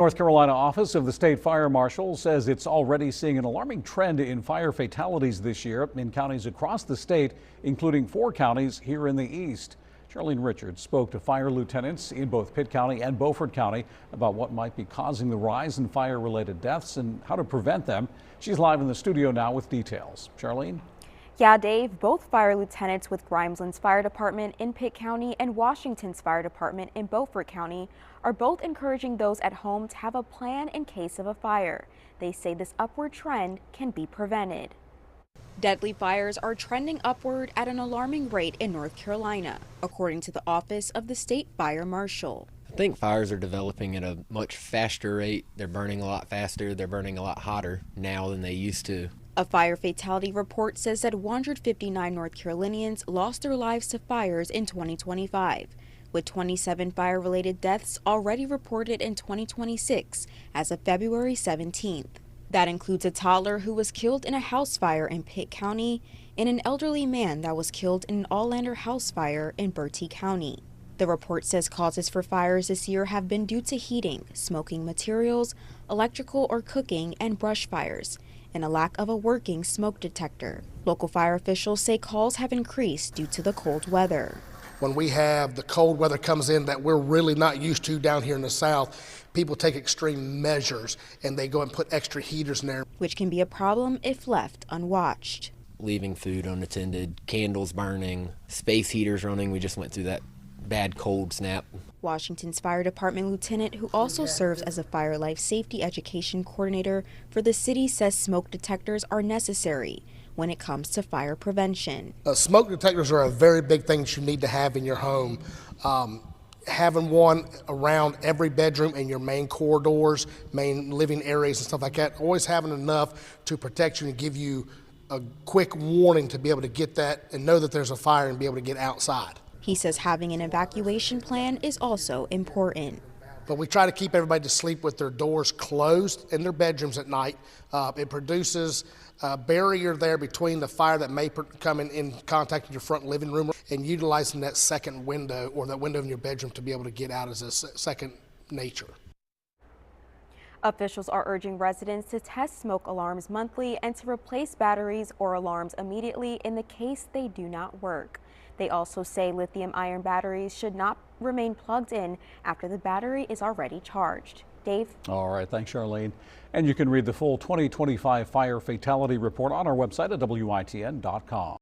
North Carolina office of the state fire marshal says it's already seeing an alarming trend in fire fatalities this year in counties across the state, including 4 counties here in the east. Charlene Richards spoke to fire lieutenants in both Pitt County and Beaufort County about what might be causing the rise in fire-related deaths and how to prevent them. She's live in the studio now with details. Charlene? Yeah, Dave, both fire lieutenants with Grimesland's Fire Department in Pitt County and Washington's Fire Department in Beaufort County are both encouraging those at home to have a plan in case of a fire. They say this upward trend can be prevented. Deadly fires are trending upward at an alarming rate in North Carolina, according to the office of the state fire marshal. I think fires are developing at a much faster rate. They're burning a lot faster. They're burning a lot hotter now than they used to. A fire fatality report says that 159 North Carolinians lost their lives to fires in 2025, with 27 fire-related deaths already reported in 2026 as of February 17th. That includes a toddler who was killed in a house fire in Pitt County and an elderly man that was killed in an Allander house fire in Bertie County. The report says causes for fires this year have been due to heating, smoking materials, electrical or cooking, and brush fires, and a lack of a working smoke detector. Local fire officials say calls have increased due to the cold weather. When we have the cold weather comes in that we're really not used to down here in the south, people take extreme measures and they go and put extra heaters in there. Which can be a problem if left unwatched. Leaving food unattended, candles burning, space heaters running. We just went through that bad cold snap. Washington's Fire Department lieutenant, who also serves as a fire life safety education coordinator for the city, says smoke detectors are necessary when it comes to fire prevention. Smoke detectors are a very big thing that you need to have in your home. Having one around every bedroom and your main corridors, main living areas and stuff like that, always having enough to protect you and give you a quick warning to be able to get that and know that there's a fire and be able to get outside. He says having an evacuation plan is also important. But we try to keep everybody to sleep with their doors closed in their bedrooms at night. It produces a barrier there between the fire that may come in contact with your front living room, and utilizing that second window or that window in your bedroom to be able to get out as a second nature. Officials are urging residents to test smoke alarms monthly and to replace batteries or alarms immediately in the case they do not work. They also say lithium-ion batteries should not remain plugged in after the battery is already charged. Dave? All right, thanks, Charlene. And you can read the full 2025 fire fatality report on our website at WITN.com.